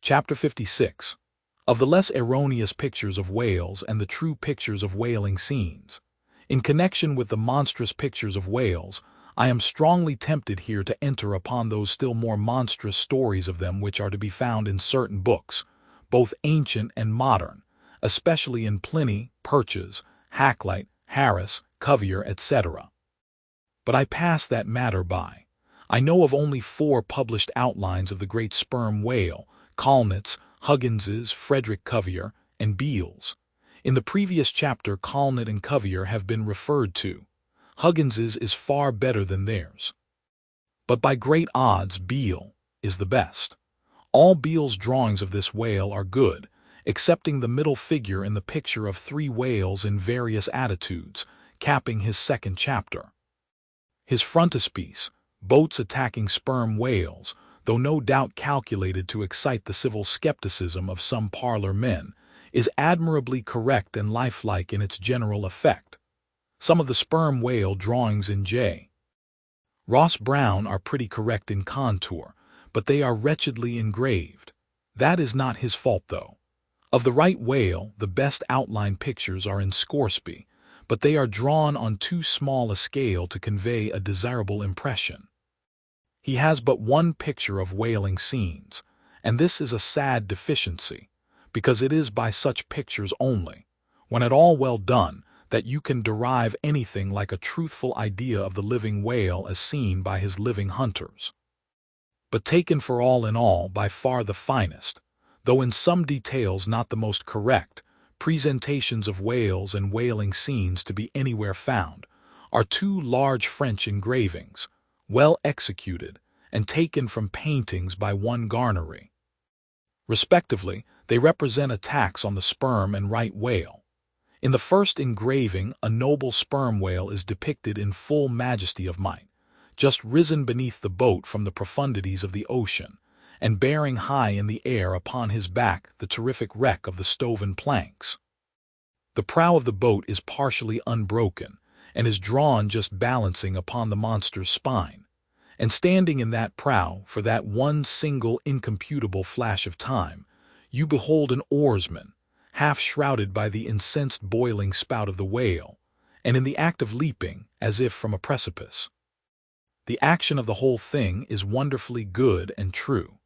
Chapter 56. Of the less erroneous pictures of whales and the true pictures of whaling scenes. In connection with the monstrous pictures of whales, I am strongly tempted here to enter upon those still more monstrous stories of them which are to be found in certain books, both ancient and modern, especially in Pliny, Purchas, Hakluyt, Harris, Cuvier, etc. But I pass that matter by. I know of only 4 published outlines of the great sperm whale, Colnett's, Huggins's, Frederick Cuvier, and Beale's. In the previous chapter, Colnett and Cuvier have been referred to. Huggins's is far better than theirs. But by great odds, Beale is the best. All Beale's drawings of this whale are good, excepting the middle figure in the picture of 3 whales in various attitudes, capping his second chapter. His frontispiece, boats attacking sperm whales, though no doubt calculated to excite the civil skepticism of some parlor men, is admirably correct and lifelike in its general effect. Some of the sperm whale drawings in J. Ross Brown are pretty correct in contour, but they are wretchedly engraved. That is not his fault, though. Of the right whale, the best outline pictures are in Scoresby, but they are drawn on too small a scale to convey a desirable impression. He has but one picture of whaling scenes, and this is a sad deficiency, because it is by such pictures only, when at all well done, that you can derive anything like a truthful idea of the living whale as seen by his living hunters. But taken for all in all, by far the finest, though in some details not the most correct, presentations of whales and whaling scenes to be anywhere found, are 2 large French engravings, well executed, and taken from paintings by one Garnery. Respectively, they represent attacks on the sperm and right whale. In the first engraving, a noble sperm whale is depicted in full majesty of might, just risen beneath the boat from the profundities of the ocean, and bearing high in the air upon his back the terrific wreck of the stoven planks. The prow of the boat is partially unbroken, and is drawn just balancing upon the monster's spine, and standing in that prow for that one single incomputable flash of time, you behold an oarsman, half shrouded by the incensed boiling spout of the whale, and in the act of leaping, as if from a precipice. The action of the whole thing is wonderfully good and true.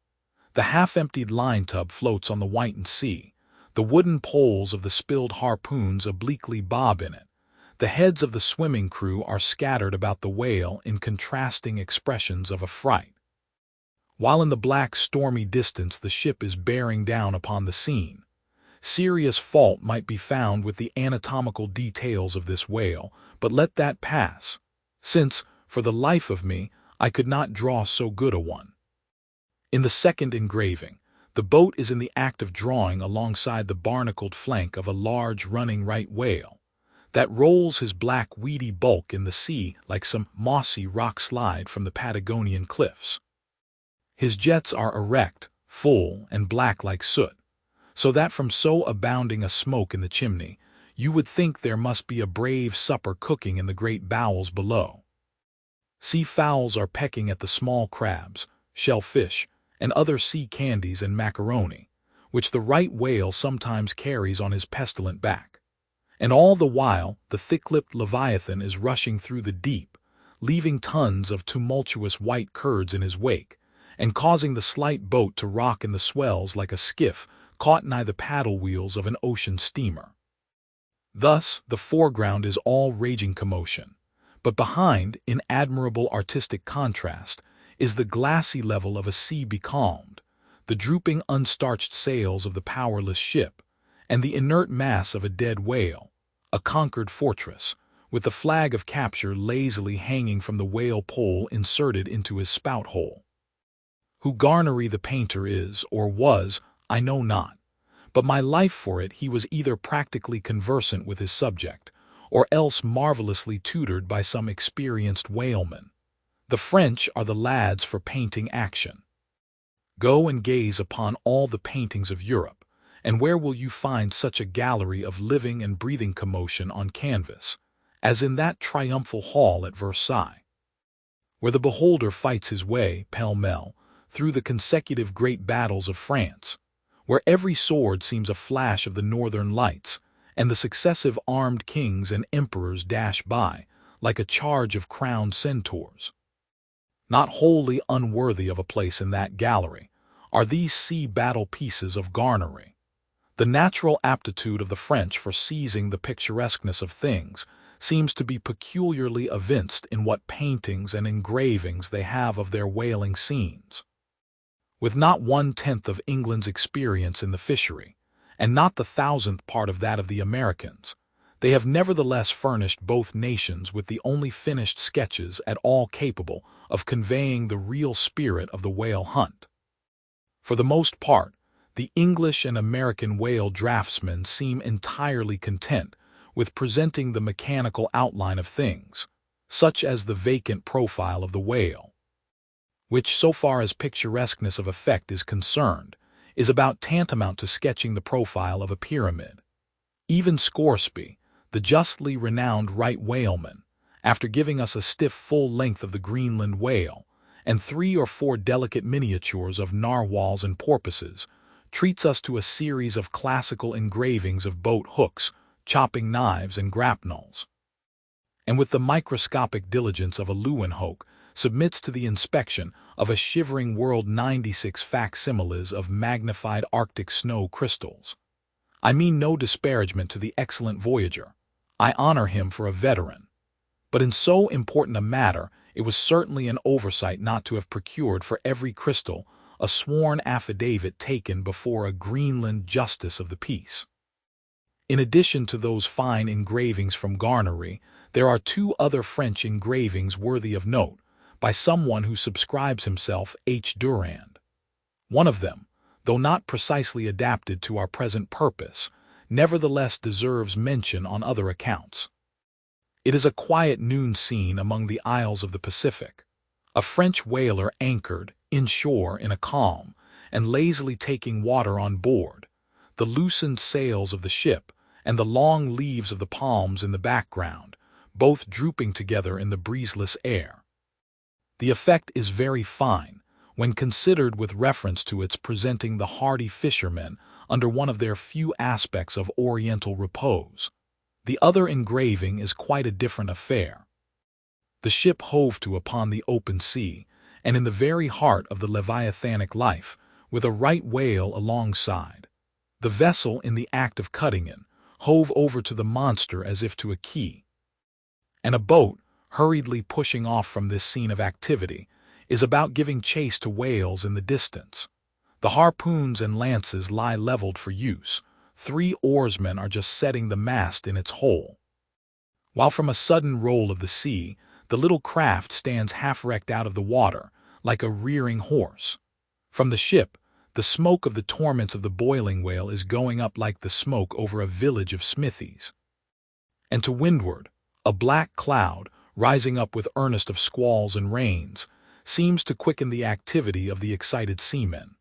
The half-emptied line-tub floats on the whitened sea, the wooden poles of the spilled harpoons obliquely bob in it, the heads of the swimming crew are scattered about the whale in contrasting expressions of affright, while in the black stormy distance the ship is bearing down upon the scene. Serious fault might be found with the anatomical details of this whale, but let that pass, since, for the life of me, I could not draw so good a one. In the second engraving, the boat is in the act of drawing alongside the barnacled flank of a large running right whale, that rolls his black weedy bulk in the sea like some mossy rock slide from the Patagonian cliffs. His jets are erect, full, and black like soot, so that from so abounding a smoke in the chimney, you would think there must be a brave supper cooking in the great bowels below. Sea fowls are pecking at the small crabs, shellfish, and other sea candies and macaroni, which the right whale sometimes carries on his pestilent back. And all the while the thick-lipped Leviathan is rushing through the deep, leaving tons of tumultuous white curds in his wake, and causing the slight boat to rock in the swells like a skiff caught nigh the paddle wheels of an ocean steamer. Thus the foreground is all raging commotion, but behind, in admirable artistic contrast, is the glassy level of a sea becalmed, the drooping unstarched sails of the powerless ship, and the inert mass of a dead whale, a conquered fortress, with the flag of capture lazily hanging from the whale pole inserted into his spout hole. Who Garnery the painter is, or was, I know not, but my life for it he was either practically conversant with his subject, or else marvelously tutored by some experienced whaleman. The French are the lads for painting action. Go and gaze upon all the paintings of Europe, and where will you find such a gallery of living and breathing commotion on canvas, as in that triumphal hall at Versailles, where the beholder fights his way, pell-mell, through the consecutive great battles of France, where every sword seems a flash of the northern lights, and the successive armed kings and emperors dash by, like a charge of crowned centaurs. Not wholly unworthy of a place in that gallery are these sea battle pieces of garnery. The natural aptitude of the French for seizing the picturesqueness of things seems to be peculiarly evinced in what paintings and engravings they have of their whaling scenes. With not 1/10 of England's experience in the fishery, and not the 1,000th part of that of the Americans, they have nevertheless furnished both nations with the only finished sketches at all capable of conveying the real spirit of the whale hunt. For the most part, the English and American whale draftsmen seem entirely content with presenting the mechanical outline of things, such as the vacant profile of the whale, which, so far as picturesqueness of effect is concerned, is about tantamount to sketching the profile of a pyramid. Even Scoresby, the justly renowned right whaleman, after giving us a stiff full length of the Greenland whale and 3 or 4 delicate miniatures of narwhals and porpoises, treats us to a series of classical engravings of boat hooks, chopping knives, and grapnels, and with the microscopic diligence of a Leeuwenhoek submits to the inspection of a shivering world 96 facsimiles of magnified Arctic snow crystals. I mean no disparagement to the excellent voyager. I honor him for a veteran. But in so important a matter, it was certainly an oversight not to have procured for every crystal a sworn affidavit taken before a Greenland justice of the peace. In addition to those fine engravings from Garnery, there are 2 other French engravings worthy of note, by someone who subscribes himself H. Durand. One of them, though not precisely adapted to our present purpose, nevertheless deserves mention on other accounts. It is a quiet noon scene among the isles of the Pacific. A French whaler anchored inshore in a calm and lazily taking water on board, the loosened sails of the ship and the long leaves of the palms in the background, both drooping together in the breezeless air. The effect is very fine, when considered with reference to its presenting the hardy fishermen under one of their few aspects of oriental repose. The other engraving is quite a different affair. The ship hove to upon the open sea, and in the very heart of the leviathanic life, with a right whale alongside. The vessel, in the act of cutting in, hove over to the monster as if to a quay. And a boat, hurriedly pushing off from this scene of activity, is about giving chase to whales in the distance. The harpoons and lances lie leveled for use. 3 oarsmen are just setting the mast in its hole, while from a sudden roll of the sea, the little craft stands half-wrecked out of the water, like a rearing horse. From the ship, the smoke of the torments of the boiling whale is going up like the smoke over a village of smithies. And to windward, a black cloud, rising up with earnest of squalls and rains, seems to quicken the activity of the excited seamen.